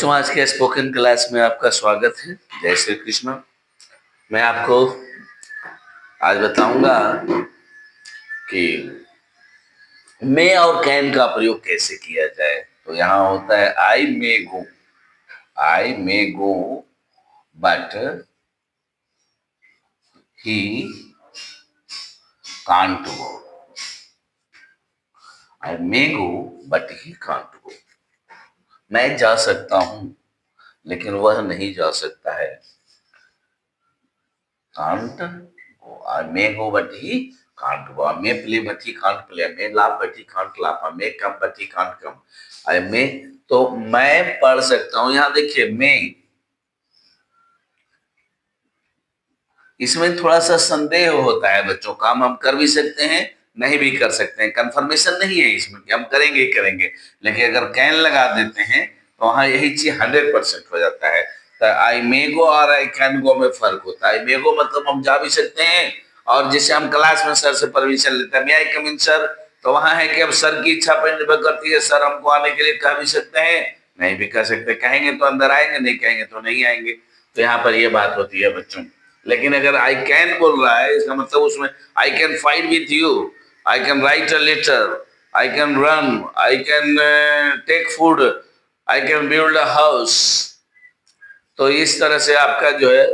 तो आज के स्पोकन क्लास में आपका स्वागत है। जय श्री कृष्ण। मैं आपको आज बताऊंगा कि मे और कैन का प्रयोग कैसे किया जाए। तो यहाँ होता है I may go but he can't go. I may go but he can't go. मैं जा सकता हूं लेकिन वह नहीं जा सकता है। Can't go. I may go but he can't go. I may play but he can't play. I may laugh but he can't laugh. I may come but he can't come. I may तो मैं पढ़ सकता हूं। यहां देखिए मैं, इसमें थोड़ा सा संदेह होता है बच्चों। काम हम कर भी सकते हैं, नहीं भी कर सकते हैं। कंफर्मेशन नहीं है इसमें कि हम करेंगे ही करेंगे। लेकिन अगर कैन लगा देते हैं तो वहां यही चीज 100% हो जाता है। तो आई मे गो और आई कैन गो में फर्क होता है। आई मे गो मतलब हम जा भी सकते हैं, और जैसे हम क्लास में सर से परमिशन लेते हैं, मे आई कम इन सर, तो वहां है कि अब सर की इच्छा पर निर्भर करती है। सर हमको आने के लिए कह भी सकते हैं, नहीं भी कह सकते। कहेंगे तो अंदर आएंगे, नहीं कहेंगे तो नहीं आएंगे। तो यहाँ पर ये बात होती है बच्चों। लेकिन अगर आई कैन बोल रहा है, इसका मतलब उसमें I can fight with you, I can write a letter, I can run, I can take food, I can build a house. तो इस तरह से आपका जो है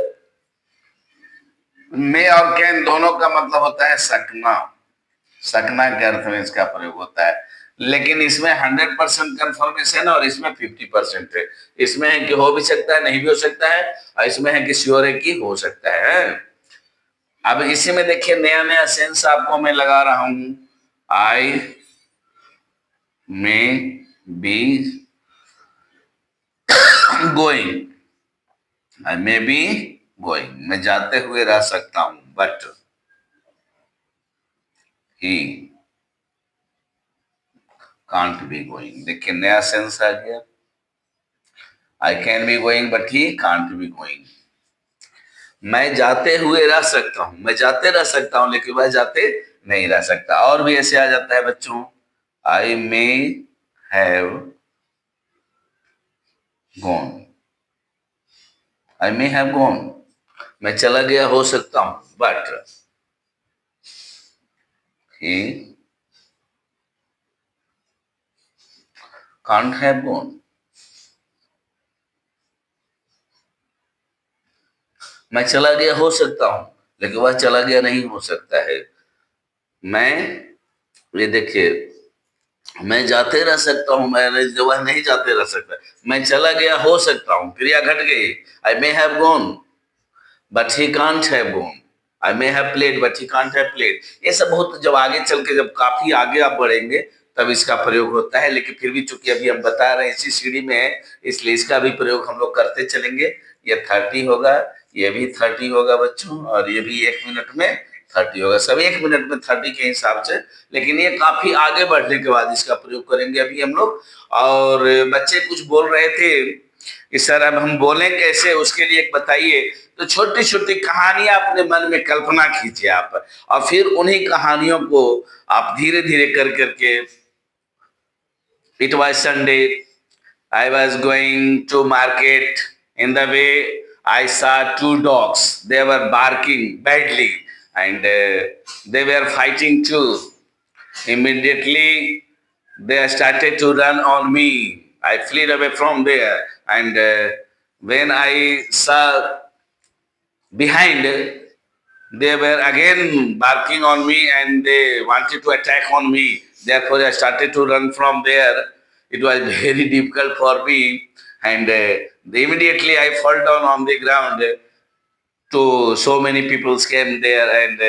मे और कैन दोनों का मतलब होता है सकना। सकना के अर्थ में इसका प्रयोग होता है। लेकिन इसमें 100% कंफर्मेशन और इसमें 50% है। इसमें है कि हो भी सकता है, नहीं भी हो सकता है, और इसमें है कि श्योर है कि हो सकता है। अब इसी में देखिए नया नया सेंस आपको मैं लगा रहा हूं। I may be going. I may be going, मैं जाते हुए रह सकता हूं, but he can't be going. देखिए नया सेंस आ गया। I can be going but he can't be going. मैं जाते हुए रह सकता हूं, मैं जाते रह सकता हूं, लेकिन वह जाते नहीं रह सकता। और भी ऐसे आ जाता है बच्चों। I may have gone. I may have gone, मैं चला गया हो सकता हूं, but he can't have gone. मैं चला गया हो सकता हूं लेकिन वह चला गया नहीं हो सकता है। मैं, ये देखिए, मैं जाते रह सकता हूं, वह नहीं जाते रह सकता। मैं चला गया हो सकता हूं, क्रिया घट गई। I may have gone but he can't have gone. I may have played but he can't have played. ये सब बहुत जब आगे चल के, जब काफी आगे आप बढ़ेंगे तब इसका प्रयोग होता है। लेकिन फिर भी चूंकि अभी हम बता रहे हैं इसी सीढ़ी में है, इसलिए इसका भी प्रयोग हम लोग करते चलेंगे। ये 30 होगा, ये भी 30 होगा बच्चों, और ये भी 1 मिनट में 30 होगा। सब 1 मिनट में 30 के हिसाब से। लेकिन ये काफी आगे बढ़ने के बाद इसका प्रयोग करेंगे अभी हम लोग। और बच्चे कुछ बोल रहे थे कि सर अब हम बोलें कैसे, उसके लिए एक बताइए। तो छोटी छोटी कहानियां अपने मन में कल्पना कीजिए आप, और फिर उन्हीं कहानियों को आप धीरे धीरे कर करके। It was Sunday, I was going to market, in the way I saw two dogs. They were barking badly, and they were fighting too. Immediately they started to run on me. I fled away from there, and when I saw behind, they were again barking on me and they wanted to attack on me. Therefore, I started to run from there. It was very difficult for me, and immediately I fell down on the ground. To so many people came there, and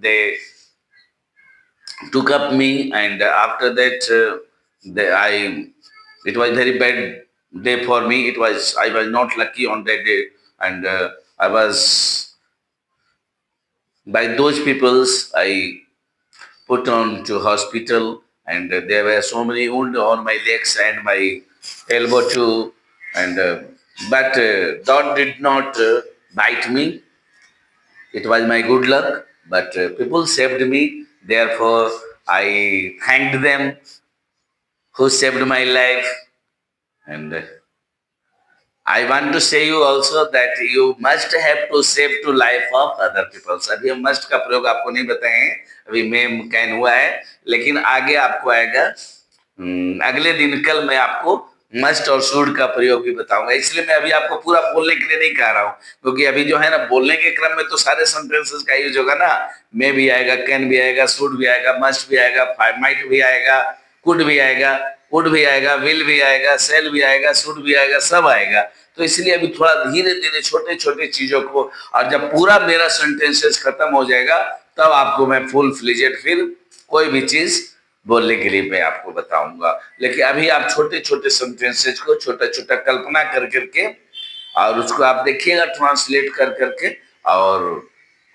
they took up me. And after that, it was very bad day for me. I was not lucky on that day, and I was by those peoples I put on to hospital, and there were so many wounds on my legs and my elbow too. And but God did not bite me. It was my good luck, but people saved me. Therefore, I thanked them who saved my life. And I want to say you also that you must have to save to life of other people. अभी हम must का प्रयोग आपको नहीं बताए हैं, अभी मैं कैन हुआ है, लेकिन आगे आपको आएगा। अगले दिन कल मैं आपको मस्ट और शुड का प्रयोग भी बताऊंगा। इसलिए मैं अभी आपको पूरा बोलने के लिए नहीं कह रहा हूं, क्योंकि अभी जो है ना बोलने के क्रम में तो सारे सेंटेंसेस का यूज होगा ना। मे भी आएगा, कैन भी आएगा, शुड भी आएगा, मस्ट भी आएगा, माइट भी आएगा, कुड भी आएगा, वुड भी आएगा, विल भी आएगा, सेल भी आएगा, शुड भी आएगा, सब आएगा। तो इसलिए अभी थोड़ा धीरे धीरे छोटे छोटे चीजों को, और जब पूरा मेरा सेंटेंसेस खत्म हो जाएगा तब आपको मैं फुल फ्लेजेड फिर कोई भी चीज बोलने के लिए मैं आपको बताऊंगा। लेकिन अभी आप छोटे छोटे सेंटेंसेस को छोटा छोटा कल्पना कर करके और उसको आप देखिएगा ट्रांसलेट कर करके, और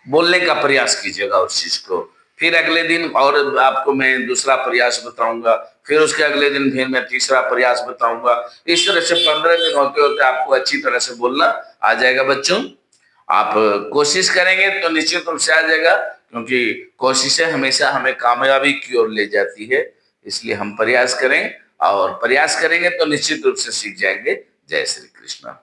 बोलने का प्रयास कीजिएगा उस चीज को। फिर अगले दिन और आपको मैं दूसरा प्रयास बताऊंगा, फिर उसके अगले दिन फिर मैं तीसरा प्रयास बताऊंगा। इस तरह से 15 दिन होते होते आपको अच्छी तरह से बोलना आ जाएगा बच्चों। आप कोशिश करेंगे तो निश्चित रूप से आ जाएगा, क्योंकि कोशिशें हमेशा हमें कामयाबी की ओर ले जाती है। इसलिए हम प्रयास करें, और प्रयास करेंगे तो निश्चित रूप से सीख जाएंगे। जय श्री कृष्ण।